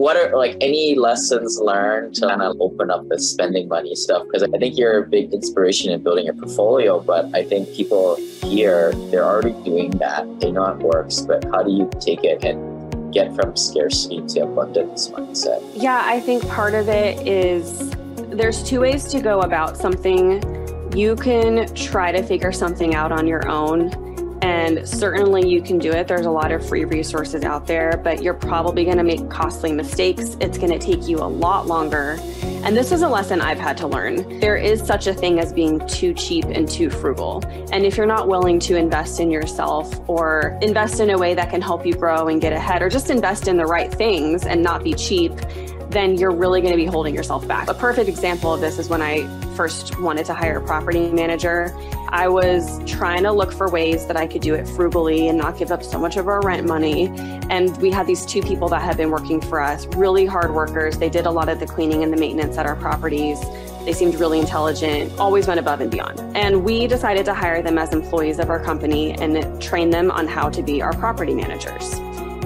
what are like any lessons learned to kind of open up the spending money stuff? Because I think you're a big inspiration in building a portfolio, but I think people here, they're already doing that. They know it works, but how do you take it and get from scarcity to abundance mindset? Yeah, I think part of it is there's two ways to go about something. You can try to figure something out on your own, and certainly you can do it. There's a lot of free resources out there, but you're probably going to make costly mistakes. It's going to take you a lot longer. And this is a lesson I've had to learn. There is such a thing as being too cheap and too frugal. And if you're not willing to invest in yourself or invest in a way that can help you grow and get ahead, or just invest in the right things and not be cheap, then you're really going to be holding yourself back. A perfect example of this is when I first wanted to hire a property manager. I was trying to look for ways that I could do it frugally and not give up so much of our rent money. And we had these two people that had been working for us, really hard workers. They did a lot of the cleaning and the maintenance at our properties. They seemed really intelligent, always went above and beyond. And we decided to hire them as employees of our company and train them on how to be our property managers.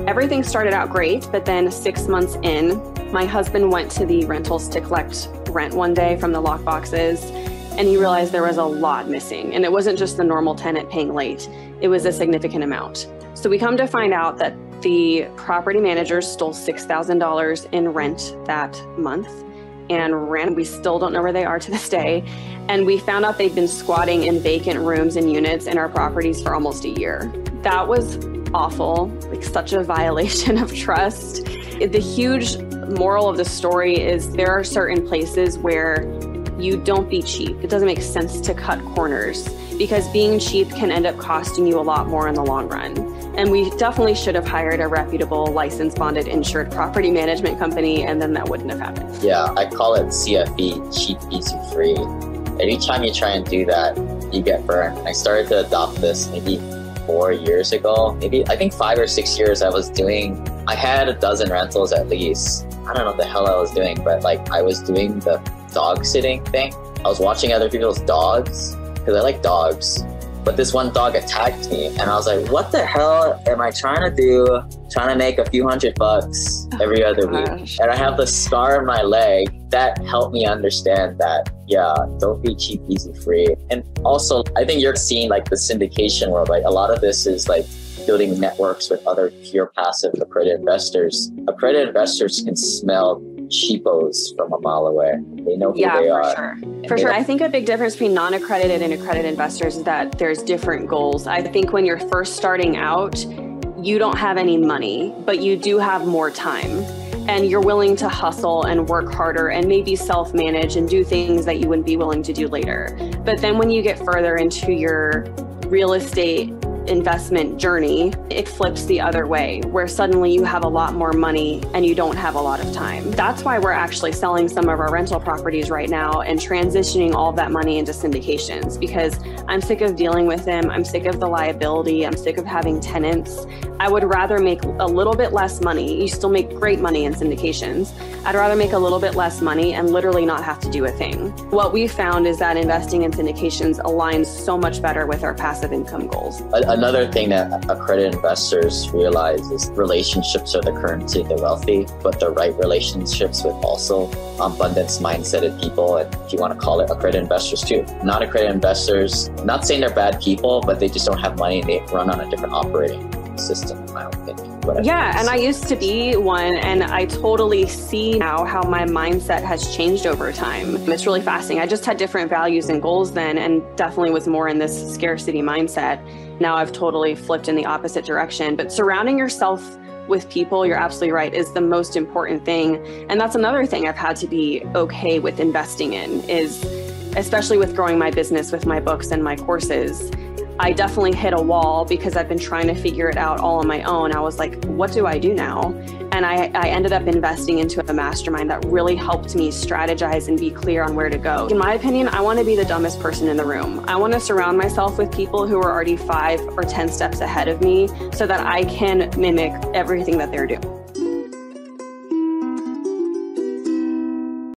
Everything started out great, but then 6 months in, my husband went to the rentals to collect rent one day from the lockboxes, and he realized there was a lot missing. And it wasn't just the normal tenant paying late, it was a significant amount. So we come to find out that the property managers stole $6,000 in rent that month and ran. We still don't know where they are to this day. And we found out they'd been squatting in vacant rooms and units in our properties for almost a year. That was awful, like such a violation of trust. The huge moral of the story is there are certain places where you don't be cheap. It doesn't make sense to cut corners because being cheap can end up costing you a lot more in the long run. And we definitely should have hired a reputable, licensed, bonded, insured property management company, and then that wouldn't have happened. Yeah, I call it CFE, cheap, easy, free. Anytime you try and do that, you get burned. I started to adopt this maybe 4 years ago, maybe I think 5 or 6 years. I had a dozen rentals at least. I don't know what the hell I was doing, but like I was doing the dog sitting thing. I was watching other people's dogs because I like dogs, but this one dog attacked me and I was like, what the hell am I trying to do? Trying to make a few $100 every other week. And I have the scar on my leg. That helped me understand that, yeah, don't be cheap, easy, free. And also, I think you're seeing like the syndication world, like a lot of this is like building networks with other pure passive accredited investors. Accredited investors can smell cheapos from a mile away. They know who they are. For sure. I think a big difference between non-accredited and accredited investors is that there's different goals. I think when you're first starting out, you don't have any money, but you do have more time. And you're willing to hustle and work harder and maybe self-manage and do things that you wouldn't be willing to do later. But then when you get further into your real estate investment journey, it flips the other way, where suddenly you have a lot more money and you don't have a lot of time. That's why we're actually selling some of our rental properties right now and transitioning all of that money into syndications, because I'm sick of dealing with them. I'm sick of the liability. I'm sick of having tenants. I would rather make a little bit less money. You still make great money in syndications. I'd rather make a little bit less money and literally not have to do a thing. What we found is that investing in syndications aligns so much better with our passive income goals. Another thing that accredited investors realize is relationships are the currency of the wealthy, but the right relationships with also abundance mindseted people, and if you want to call it accredited investors too. Not accredited investors, not saying they're bad people, but they just don't have money and they run on a different operating system, in my opinion. Yeah, and I used to be one, and I totally see now how my mindset has changed over time. It's really fascinating. I just had different values and goals then, and definitely was more in this scarcity mindset. Now I've totally flipped in the opposite direction. But surrounding yourself with people, you're absolutely right, is the most important thing. And that's another thing I've had to be okay with investing in, is especially with growing my business with my books and my courses. I definitely hit a wall because I've been trying to figure it out all on my own. I was like, what do I do now? And I ended up investing into a mastermind that really helped me strategize and be clear on where to go. In my opinion, I want to be the dumbest person in the room. I want to surround myself with people who are already 5 or 10 steps ahead of me so that I can mimic everything that they're doing.